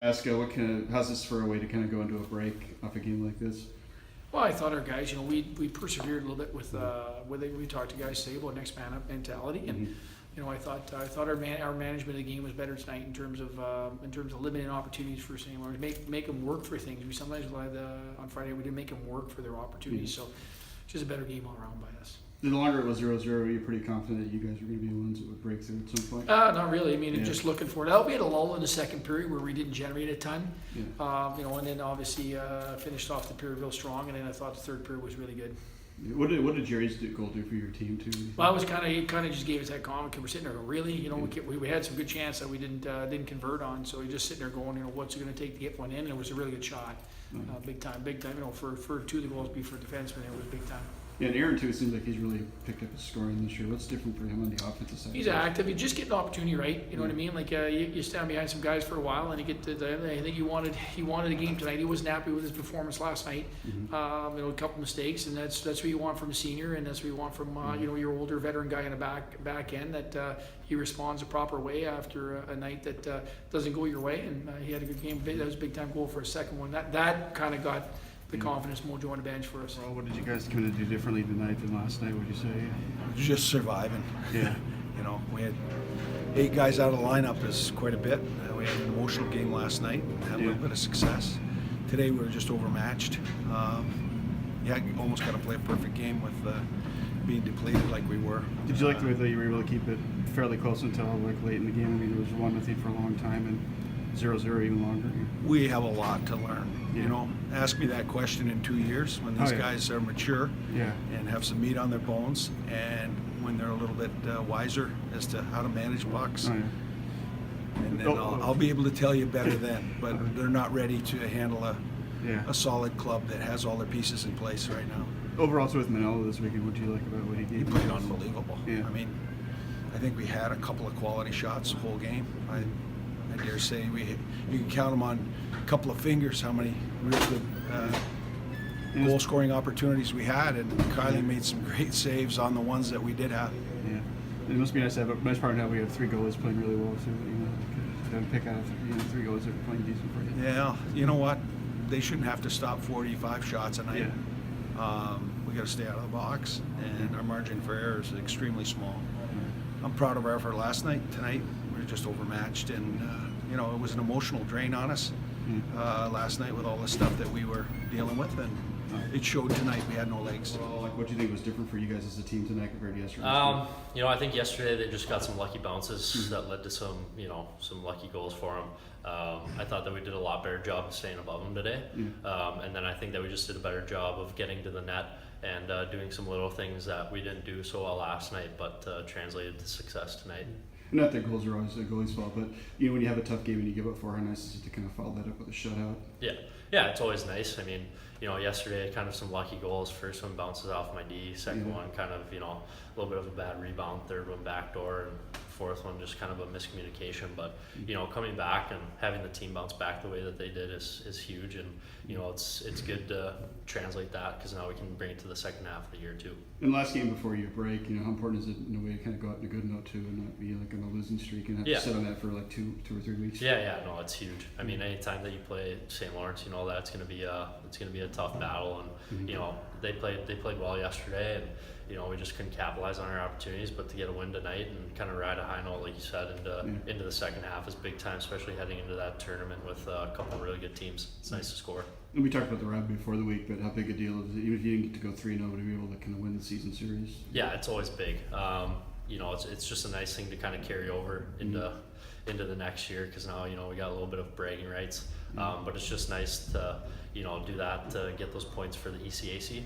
Ask how's this for a way to kind of go into a break off a game like this? Well, I thought our guys, we persevered a little bit with we talked to guys today about next man up mentality, and I thought our management of the game was better tonight in terms of limiting opportunities for St. Lawrence, make them work for things. We sometimes on Friday we didn't make them work for their opportunities, so just a better game all around by us. The longer it was 0-0, were you pretty confident that you guys were going to be the ones that would break through at some point? Not really. I mean, just looking for it. We had a lull in the second period where we didn't generate a ton. Yeah. And then obviously finished off the period real strong, and then I thought the third period was really good. What did Jerry's goal do for your team too? Well, he kind of just gave us that comment because we're sitting there going, really, we had some good chance that we didn't convert on, so we just sitting there going, what's it going to take to get one in? And it was a really good shot, big time. For two of the goals be for defensemen, it was big time. Yeah, and Aaron too, it seems like he's really picked up his scoring this year. What's different for him on the offensive side? He's active. You just get the opportunity, right? You know what I mean? Like you stand behind some guys for a while, and you get to I think he wanted a game tonight. He wasn't happy with his performance last night. A couple mistakes, and that's what you want from a senior, and that's what you want from your older veteran guy in the back end, that he responds a proper way after a night that doesn't go your way. And he had a good game. That was a big time goal for a second one. That kind of got the confidence mojo on the bench for us. Well, what did you guys kind of do differently tonight than last night, would you say? Just surviving. Yeah. We had 8 guys out of the lineup is quite a bit. We had an emotional game last night, had a little bit of success. Today we were just overmatched. Almost got to play a perfect game with being depleted like we were. Did you like the way that you were able to keep it fairly close until late in the game? I mean, it was 1-0 for a long time and 0-0 even longer. We have a lot to learn. Ask me that question in 2 years when these guys are mature and have some meat on their bones, and when they're a little bit wiser as to how to manage pucks. And then I'll be able to tell you better then, but they're not ready to handle a solid club that has all their pieces in place right now. Overall, so with Manella this weekend, what do you like about what he gave? He played unbelievable. Yeah. I mean, I think we had a couple of quality shots the whole game. I dare say you can count them on a couple of fingers how many real good goal scoring opportunities we had, and Kylie made some great saves on the ones that we did have. Yeah, it must be nice to have a nice part now. We have 3 goalies playing really well too. To pick out 3 goalies that are playing decent for you. Yeah, you know what? They shouldn't have to stop 45 shots a night. Yeah. We got to stay out of the box, and our margin for error is extremely small. I'm proud of our effort last night. Tonight we were just overmatched, and it was an emotional drain on us last night with all the stuff that we were dealing with, and it showed tonight. We had no legs. Well, what do you think was different for you guys as a team tonight compared to yesterday? I think yesterday they just got some lucky bounces that led to some lucky goals for them. I thought that we did a lot better job of staying above them today, and then I think that we just did a better job of getting to the net and doing some little things that we didn't do so well last night, but translated to success tonight. Not that goals are always the goalie's fault, but when you have a tough game and you give up 4, how nice is it to kind of follow that up with a shutout? Yeah, it's always nice. I mean, yesterday kind of some lucky goals. First one bounces off my D. Second one kind of a little bit of a bad rebound. Third one backdoor, and fourth one just kind of a miscommunication. But coming back and having the team bounce back the way that they did is huge, and it's good to translate that, because now we can bring it to the second half of the year too. And last game before you break, how important is it in a way to kind of go out in a good note too, and not be like on a losing streak and have to sit on that for like 2 or 3 weeks? No, it's huge. I mean, anytime that you play St. Lawrence, that's going to be a tough battle, and they played well yesterday, and we just couldn't capitalize on our opportunities. But to get a win tonight and kind of ride a high note, like you said, into the second half is big time, especially heading into that tournament with a couple of really good teams. It's nice to score. And we talked about the rivalry before the week, but how big a deal is it, even if you didn't get to go 3-0, to be able to kind of win the season series? Yeah, it's always big. It's just a nice thing to kind of carry over into the next year, because now we got a little bit of bragging rights. But it's just nice to do that, to get those points for the ECAC,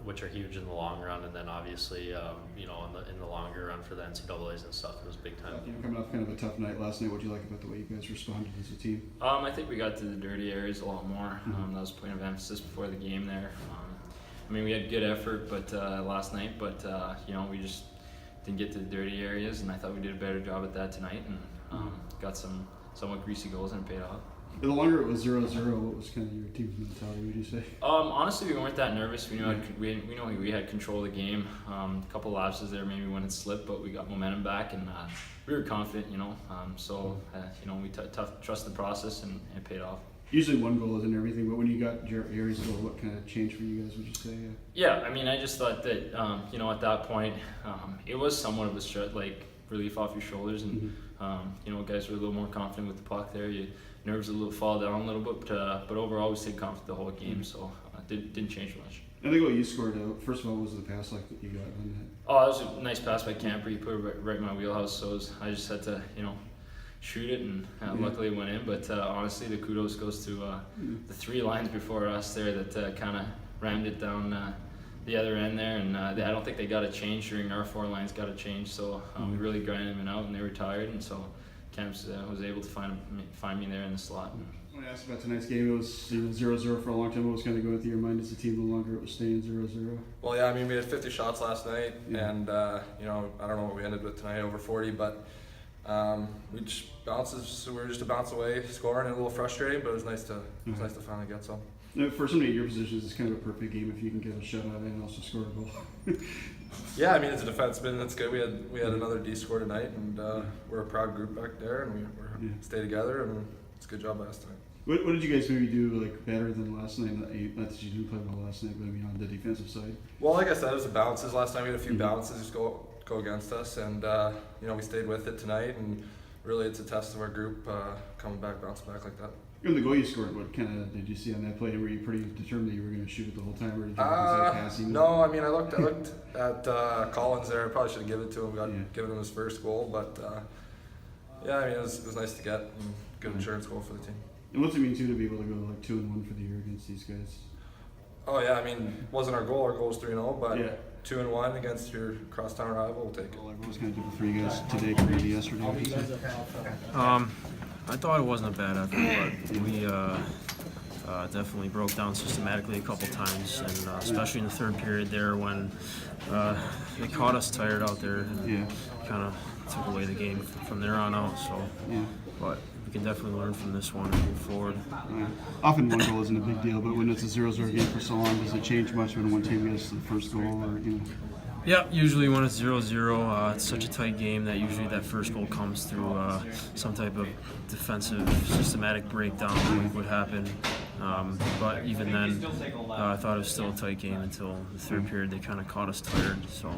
which are huge in the long run, and then obviously in the longer run for the NCAAs and stuff. It was big time. Coming off kind of a tough night last night, what do you like about the way you guys responded as a team? I think we got to the dirty areas a lot more. That was a point of emphasis before the game there. We had good effort, but last night, but we just didn't get to the dirty areas, and I thought we did a better job at that tonight, and got some somewhat greasy goals, and it paid off. The longer it was 0-0, what was kind of your team's mentality, would you say? Honestly, we weren't that nervous. We knew we had control of the game. A couple lapses there maybe when it slipped, but we got momentum back, and we were confident, you know. We trusted the process, and it paid off. Usually one goal isn't everything, but when you got Jerry's goal, what kind of changed for you guys, would you say? Yeah, I mean, I just thought that, at that point, it was somewhat of a relief off your shoulders, and guys were a little more confident with the puck there. Nerves a little fall down a little bit, but overall we stayed confident the whole game, so it didn't change much. I think what you scored out, first of all, was the pass like that you got on that. Oh, that was a nice pass by Camper. He put it right in my wheelhouse, so I just had to, shoot it, and luckily it went in. But honestly, the kudos goes to the three lines before us there that kind of rammed it down the other end there, and I don't think they got a change during our four lines got a change, so we really grinded them out, and they were tired, and so Camps was able to find me there in the slot. I want to ask about tonight's game. It was 0-0 for a long time. What was kind of going through your mind as the team no longer it was staying 0-0? Well, yeah, I mean, we had 50 shots last night, and I don't know what we ended with tonight, over 40, but we just we were just a bounce away scoring, and a little frustrating, but it was nice to finally get some. For somebody at your positions, it's kind of a perfect game if you can get a shutout and also score a goal. Yeah, I mean, as a defenseman, that's good. We had another D score tonight, and we're a proud group back there, and we stay together, and it's a good job last night. What did you guys maybe do better than last night? Not that you didn't play well last night, but maybe on the defensive side. Well, like I said, it was the bounces last night. We had a few bounces just go against us, and we stayed with it tonight, and really it's a test of our group bouncing back like that. And the goal you scored, what kind of did you see on that play? Were you pretty determined that you were going to shoot it the whole time, or did you consider passing? No, I mean, I looked at Collins there. I probably should have given it to him. Given him his first goal, but I mean, it was nice to get, and good insurance goal for the team. And what's it mean too to be able to go 2-1 for the year against these guys? Oh yeah, I mean, wasn't our goal. Our goal was 3-0, but 2-1 against your crosstown rival, we'll take it. What was kind of different for you guys today compared to yesterday? I thought it wasn't a bad effort, but we definitely broke down systematically a couple times, and especially in the third period there when they caught us tired out there and kind of took away the game from there on out. So, but we can definitely learn from this one and move forward. Often one goal isn't a big deal, but when it's a 0-0 game for so long, does it change much when one team gets the first goal, or Yeah, usually when it's 0-0, it's such a tight game that usually that first goal comes through some type of defensive, systematic breakdown would happen. But even then, I thought it was still a tight game until the third period. They kind of caught us tired. So.